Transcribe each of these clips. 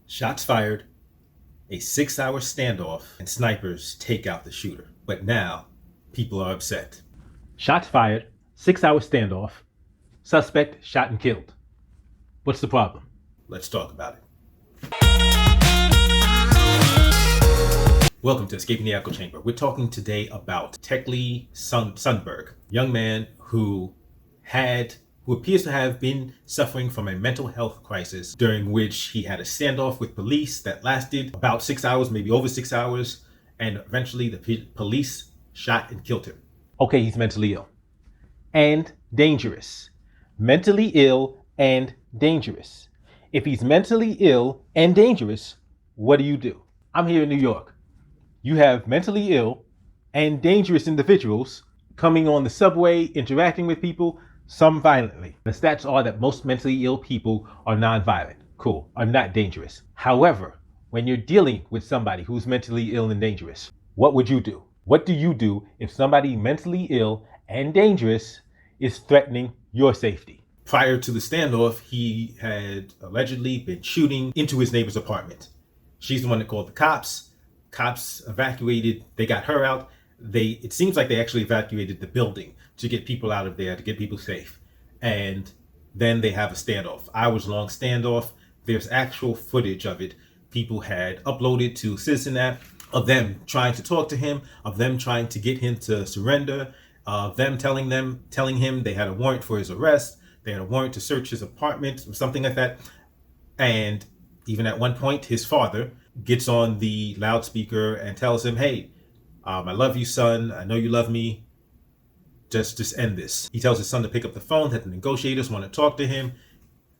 Shots fired, a 6-hour standoff, and snipers take out the shooter. But now, people are upset. Shots fired, 6-hour standoff, suspect shot and killed. What's the problem? Let's talk about it. Welcome to Escaping the Echo Chamber. We're talking today about Tekle Sundberg, young man who appears to have been suffering from a mental health crisis, during which he had a standoff with police that lasted about 6 hours, maybe over 6 hours, and eventually the police shot and killed him. Okay, he's mentally ill and dangerous. Mentally ill and dangerous. If he's mentally ill and dangerous, what do? I'm here in New York. You have mentally ill and dangerous individuals coming on the subway, interacting with people, some violently. The stats are that most mentally ill people are non-violent, are not dangerous. However, when you're dealing with somebody who's mentally ill and dangerous, what would you do? What do you do if somebody mentally ill and dangerous is threatening your safety? Prior to the standoff, he had allegedly been shooting into his neighbor's apartment. She's the one that called the cops. Cops evacuated, they got her out. It seems like they actually evacuated the building to get people out of there, to get people safe. And then they have a standoff, hours-long standoff. There's actual footage of it. People had uploaded to Citizen app of them trying to talk to him, of them trying to get him to surrender, of them telling him they had a warrant for his arrest, they had a warrant to search his apartment or something like that. And even at one point, his father gets on the loudspeaker and tells him, hey, I love you, son. I know you love me. Just end this. He tells his son to pick up the phone, that the negotiators want to talk to him.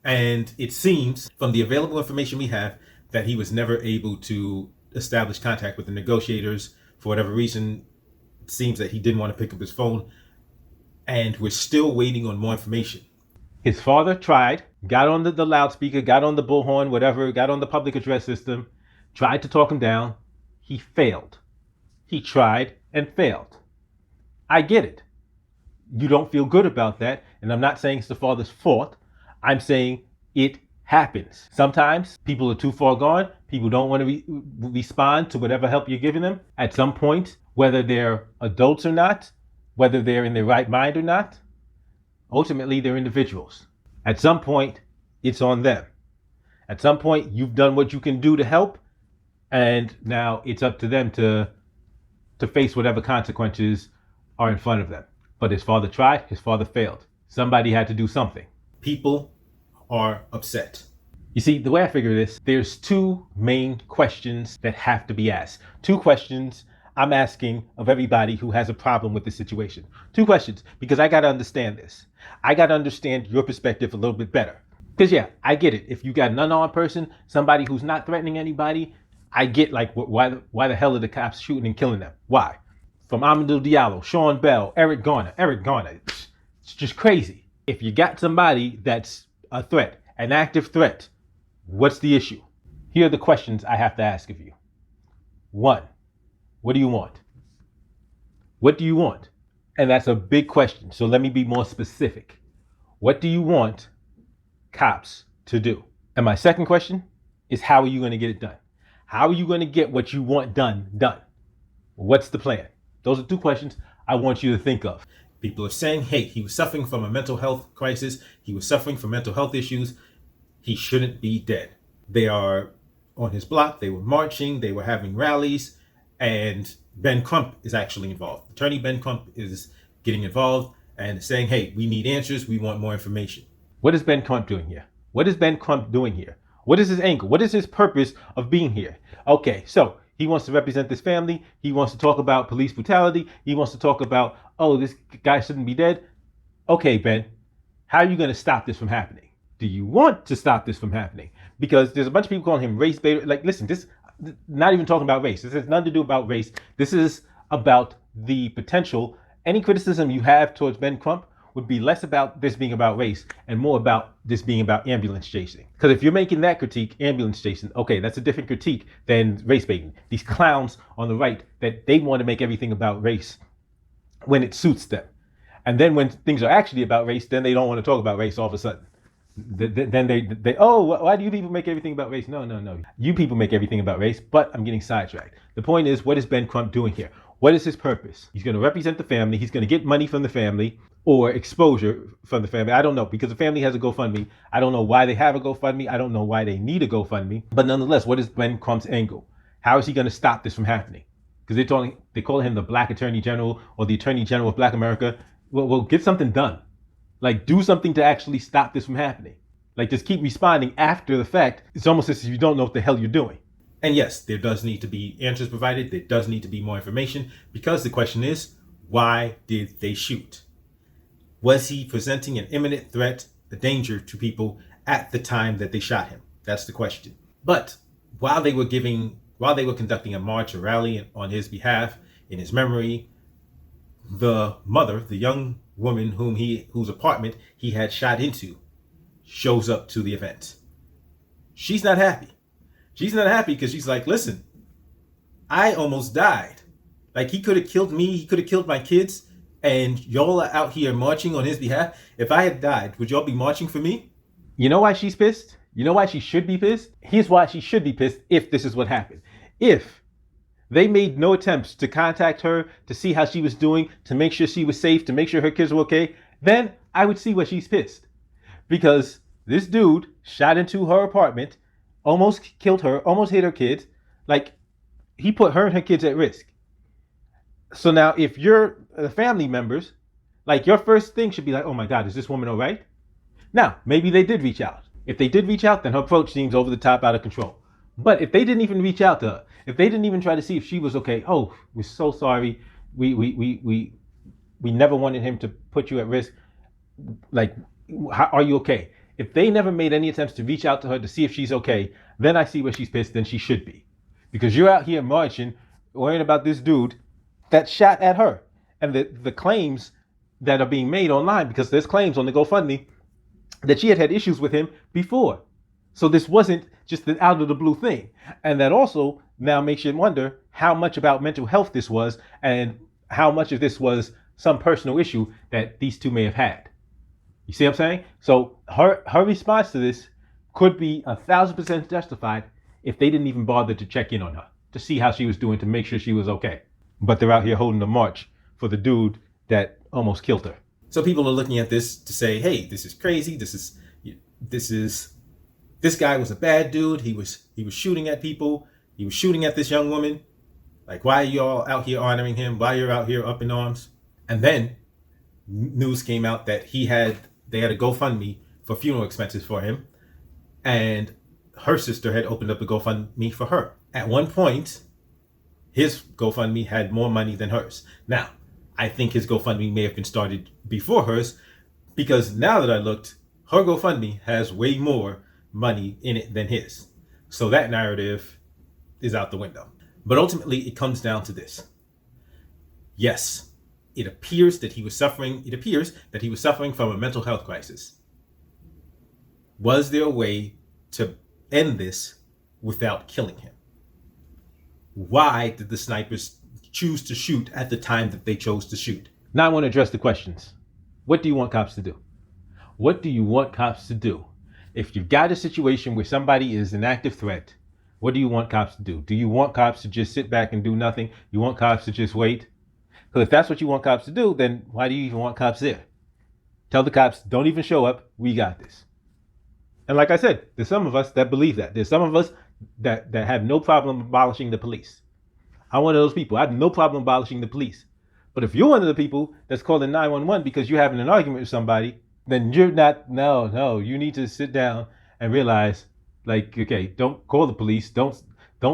And it seems, from the available information we have, that he was never able to establish contact with the negotiators. For whatever reason, it seems that he didn't want to pick up his phone. And we're still waiting on more information. His father tried, got on the loudspeaker, got on the bullhorn, whatever, got on the public address system, tried to talk him down. He failed. He tried and failed. I get it. You don't feel good about that. And I'm not saying it's the father's fault. I'm saying it happens. Sometimes people are too far gone. People don't want to respond to whatever help you're giving them. At some point, whether they're adults or not, whether they're in their right mind or not, ultimately they're individuals. At some point, it's on them. At some point, you've done what you can do to help, and now it's up to them to face whatever consequences are in front of them. But his father tried, his father failed. Somebody had to do something. People are upset. You see, the way I figure this, there's two main questions that have to be asked. Two questions I'm asking of everybody who has a problem with this situation. Two questions, because I got to understand this. I got to understand your perspective a little bit better. Because yeah, I get it. If you got an unarmed person, somebody who's not threatening anybody, I get like why the hell are the cops shooting and killing them? Why? From Amadou Diallo, Sean Bell, Eric Garner. It's just crazy. If you got somebody that's a threat, an active threat, what's the issue? Here are the questions I have to ask of you. 1, what do you want? What do you want? And that's a big question. So let me be more specific. What do you want cops to do? And my second question is, how are you going to get it done? How are you going to get what you want done? What's the plan? Those are two questions I want you to think of. People are saying, hey, he was suffering from a mental health crisis. He was suffering from mental health issues. He shouldn't be dead. They are on his block. They were marching. They were having rallies. And Ben Crump is actually involved. Attorney Ben Crump is getting involved and saying, hey, we need answers. We want more information. What is Ben Crump doing here? What is Ben Crump doing here? What is his angle? What is his purpose of being here? Okay, so he wants to represent this family. He wants to talk about police brutality. He wants to talk about, oh, this guy shouldn't be dead. Okay, Ben, how are you going to stop this from happening? Do you want to stop this from happening? Because there's a bunch of people calling him race bait. Like, listen, this not even talking about race. This has nothing to do about race. This is about the potential. Any criticism you have towards Ben Crump would be less about this being about race and more about this being about ambulance chasing. Because if you're making that critique, ambulance chasing, okay, that's a different critique than race baiting. These clowns on the right, that they want to make everything about race when it suits them. And then when things are actually about race, then they don't want to talk about race all of a sudden. Then they oh, why do you people make everything about race? No, no, no. You people make everything about race, but I'm getting sidetracked. The point is, what is Ben Crump doing here? What is his purpose? He's going to represent the family. He's going to get money from the family or exposure from the family. I don't know, because the family has a GoFundMe. I don't know why they have a GoFundMe. I don't know why they need a GoFundMe. But nonetheless, what is Ben Crump's angle? How is he going to stop this from happening? Because they call him the Black Attorney General or the Attorney General of Black America. Well, get something done. Like, do something to actually stop this from happening. Like, just keep responding after the fact. It's almost as if you don't know what the hell you're doing. And yes, there does need to be answers provided. There does need to be more information, because the question is, why did they shoot? Was he presenting an imminent threat, a danger to people at the time that they shot him? That's the question. But while they were conducting a march, a rally on his behalf, in his memory, the mother, the young woman whose apartment he had shot into, shows up to the event. She's not happy. She's not happy because she's like, listen, I almost died. Like, he could have killed me. He could have killed my kids. And y'all are out here marching on his behalf. If I had died, would y'all be marching for me? You know why she's pissed? You know why she should be pissed? Here's why she should be pissed if this is what happened. If they made no attempts to contact her, to see how she was doing, to make sure she was safe, to make sure her kids were okay, then I would see why she's pissed. Because this dude shot into her apartment, almost killed her, almost hit her kids. Like, he put her and her kids at risk. So now if you're the family members, like, your first thing should be like, oh my God, is this woman all right? Now, maybe they did reach out. If they did reach out, then her approach seems over the top, out of control. But if they didn't even reach out to her, if they didn't even try to see if she was okay, oh, we're so sorry. We never wanted him to put you at risk. Like, are you okay? If they never made any attempts to reach out to her to see if she's okay, then I see where she's pissed, then she should be. Because you're out here marching, worrying about this dude that shot at her. And the claims that are being made online, because there's claims on the GoFundMe that she had issues with him before. So this wasn't just an out of the blue thing. And that also now makes you wonder how much about mental health this was, and how much of this was some personal issue that these two may have had. You see what I'm saying? So her response to this could be 1,000% justified if they didn't even bother to check in on her, to see how she was doing, to make sure she was okay. But they're out here holding a march for the dude that almost killed her. So people are looking at this to say, hey, this is crazy. This guy was a bad dude. He was shooting at people. He was shooting at this young woman. Like, why are y'all out here honoring him? Why you're out here up in arms? And then news came out that they had a GoFundMe for funeral expenses for him, and her sister had opened up a GoFundMe for her. At one point, his GoFundMe had more money than hers. Now, I think his GoFundMe may have been started before hers, because now that I looked, her GoFundMe has way more money in it than his. So that narrative is out the window. But ultimately, it comes down to this. Yes, it appears that he was suffering from a mental health crisis. Was there a way to end this without killing him? Why did the snipers choose to shoot at the time that they chose to shoot? Now I want to address the questions. What do you want cops to do? What do you want cops to do? If you've got a situation where somebody is an active threat, what do you want cops to do? Do you want cops to just sit back and do nothing? You want cops to just wait? Because if that's what you want cops to do, then why do you even want cops there? Tell the cops, don't even show up. We got this. And like I said, there's some of us that believe that. There's some of us that have no problem abolishing the police. I'm one of those people. I have no problem abolishing the police. But if you're one of the people that's calling 911 because you're having an argument with somebody, then you're not, no, you need to sit down and realize, like, okay, don't call the police. Don't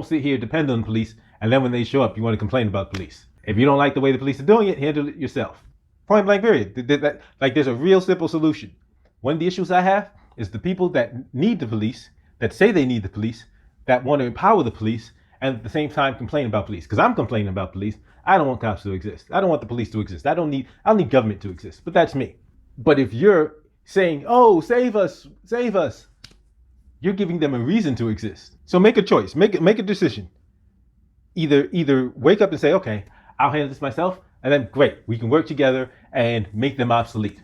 sit here, depend on the police. And then when they show up, you want to complain about police. If you don't like the way the police are doing it, handle it yourself. Point blank period. There's a real simple solution. One of the issues I have is the people that need the police, that say they need the police, that want to empower the police, and at the same time complain about police. Because I'm complaining about police. I don't want cops to exist. I don't want the police to exist. I don't need government to exist. But that's me. But if you're saying, oh, save us, you're giving them a reason to exist. So make a choice. Make a decision. Either wake up and say, okay, I'll handle this myself, and then great, we can work together and make them obsolete.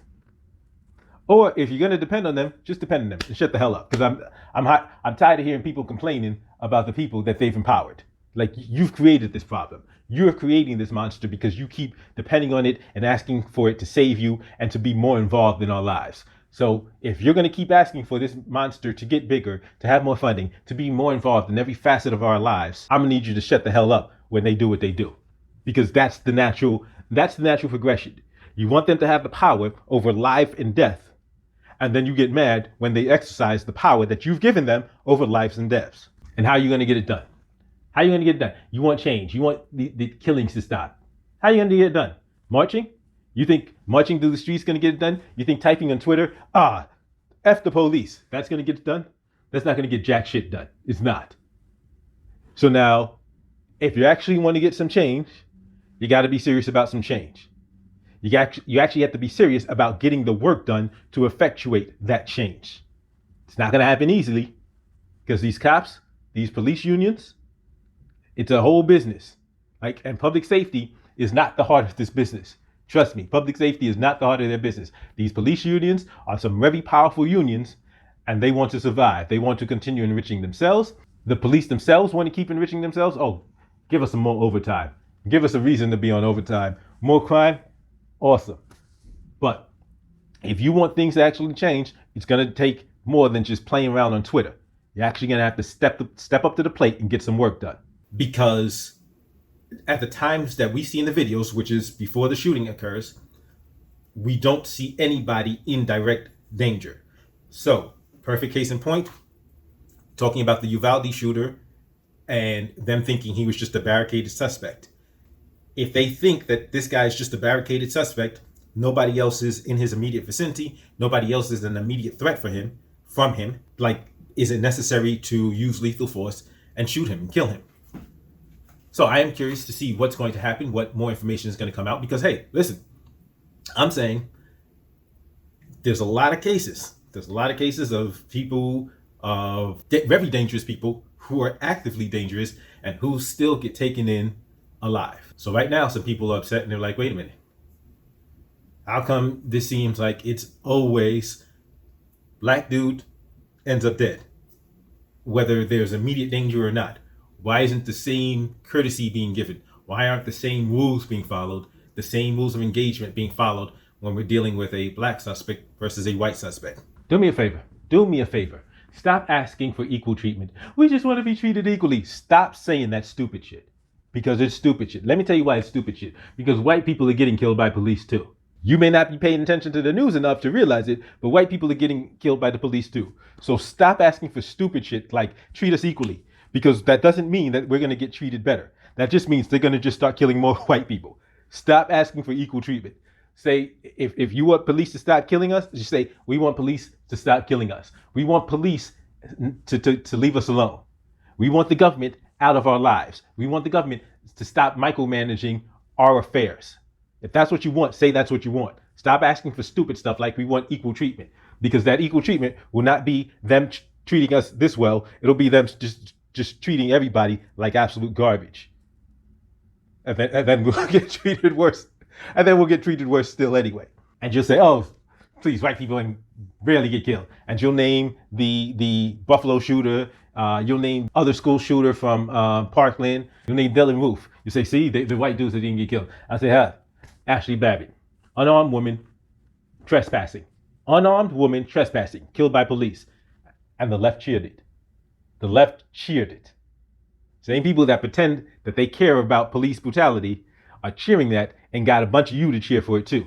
Or if you're gonna depend on them, just depend on them and shut the hell up. Because I'm tired of hearing people complaining about the people that they've empowered. Like, you've created this problem. You're creating this monster because you keep depending on it and asking for it to save you and to be more involved in our lives. So if you're going to keep asking for this monster to get bigger, to have more funding, to be more involved in every facet of our lives, I'm going to need you to shut the hell up when they do what they do. Because that's the natural progression. You want them to have the power over life and death. And then you get mad when they exercise the power that you've given them over lives and deaths. And how are you going to get it done? How are you going to get it done? You want change. You want the killings to stop. How are you going to get it done? Marching? You think marching through the streets is going to get it done? You think typing on Twitter, F the police, that's going to get it done? That's not going to get jack shit done. It's not. So now, if you actually want to get some change, you got to be serious about some change. You actually have to be serious about getting the work done to effectuate that change. It's not going to happen easily because these cops, these police unions, it's a whole business. And public safety is not the heart of this business. Trust me, public safety is not the heart of their business. These police unions are some very powerful unions, and they want to survive. They want to continue enriching themselves. The police themselves want to keep enriching themselves. Oh, give us some more overtime. Give us a reason to be on overtime. More crime? Awesome. But if you want things to actually change, it's going to take more than just playing around on Twitter. You're actually going to have to step up to the plate and get some work done. Because at the times that we see in the videos, which is before the shooting occurs, we don't see anybody in direct danger. So, perfect case in point, talking about the Uvalde shooter and them thinking he was just a barricaded suspect. If they think that this guy is just a barricaded suspect, nobody else is in his immediate vicinity, nobody else is an immediate threat from him, is it necessary to use lethal force and shoot him and kill him? So I am curious to see what's going to happen, what more information is going to come out, because, hey, listen, I'm saying there's a lot of cases. There's a lot of cases of people, very dangerous people who are actively dangerous and who still get taken in alive. So right now, some people are upset and they're like, wait a minute. How come this seems like it's always black dude ends up dead, whether there's immediate danger or not? Why isn't the same courtesy being given? Why aren't the same rules being followed, the same rules of engagement being followed when we're dealing with a black suspect versus a white suspect? Do me a favor. Stop asking for equal treatment. We just want to be treated equally. Stop saying that stupid shit, because it's stupid shit. Let me tell you why it's stupid shit. Because white people are getting killed by police too. You may not be paying attention to the news enough to realize it, but white people are getting killed by the police too. So stop asking for stupid shit like treat us equally. Because that doesn't mean that we're going to get treated better. That just means they're going to just start killing more white people. Stop asking for equal treatment. Say, if you want police to stop killing us, just say, we want police to stop killing us. We want police to leave us alone. We want the government out of our lives. We want the government to stop micromanaging our affairs. If that's what you want, say that's what you want. Stop asking for stupid stuff like we want equal treatment. Because that equal treatment will not be them treating us this well. It'll be them just treating everybody like absolute garbage. And then we'll get treated worse. And then we'll get treated worse still anyway. And you'll say, oh, please, white people rarely get killed. And you'll name the Buffalo shooter. You'll name other school shooter from Parkland. You'll name Dylan Roof. You say, see, the white dudes that didn't get killed. I say, Ashley Babbitt, unarmed woman trespassing. Unarmed woman trespassing, killed by police. And the left cheered it. The left cheered it. Same people that pretend that they care about police brutality are cheering that and got a bunch of you to cheer for it too.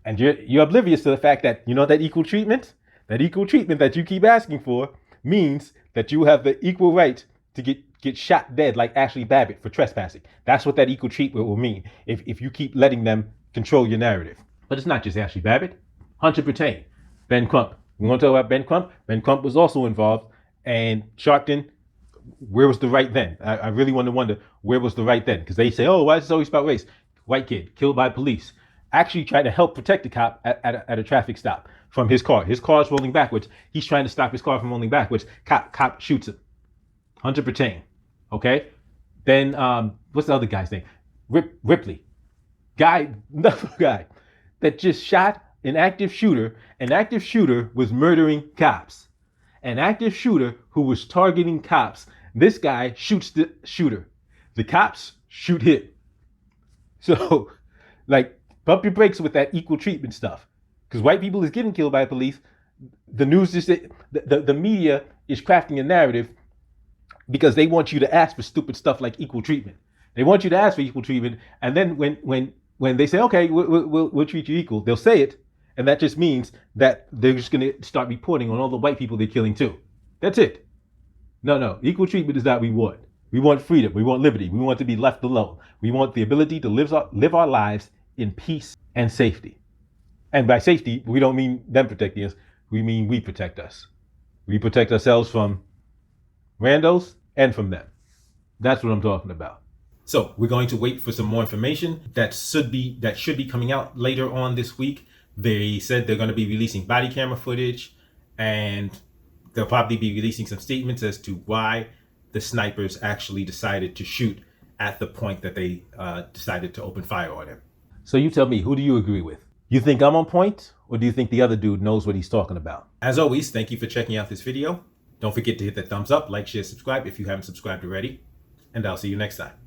And you're oblivious to the fact that, that equal treatment that you keep asking for means that you have the equal right to get shot dead like Ashley Babbitt for trespassing. That's what that equal treatment will mean if you keep letting them control your narrative. But it's not just Ashley Babbitt. Hunter Pertain, Ben Crump. We want to talk about Ben Crump. Ben Crump was also involved. And Sharpton, where was the right then? I really want to wonder, where was the right then? Because they say, oh, why is this always about race? White kid killed by police. Actually tried to help protect the cop at a traffic stop from his car. His car is rolling backwards. He's trying to stop his car from rolling backwards. Cop shoots him. Hunter Pertain. Okay? Then, what's the other guy's name? Ripley. Another guy that just shot an active shooter was murdering cops. An active shooter who was targeting cops. This guy shoots the shooter. The cops shoot him. So, like, pump your brakes with that equal treatment stuff. Because white people is getting killed by police. The news is the media is crafting a narrative because they want you to ask for stupid stuff like equal treatment. They want you to ask for equal treatment, and then when they say, okay, we'll treat you equal, they'll say it, and that just means that they're just going to start reporting on all the white people they're killing too. That's it. No, equal treatment is not what we want. We want freedom. We want liberty. We want to be left alone. We want the ability to live our lives in peace and safety. And by safety, we don't mean them protecting us. We mean we protect us. We protect ourselves from randos and from them. That's what I'm talking about. So we're going to wait for some more information that should be coming out later on this week. They said they're going to be releasing body camera footage, and they'll probably be releasing some statements as to why the snipers actually decided to shoot at the point that they decided to open fire on him. So you tell me, who do you agree with? You think I'm on point, or do you think the other dude knows what he's talking about? As always, thank you for checking out this video. Don't forget to hit that thumbs up, like, share, subscribe if you haven't subscribed already, and I'll see you next time.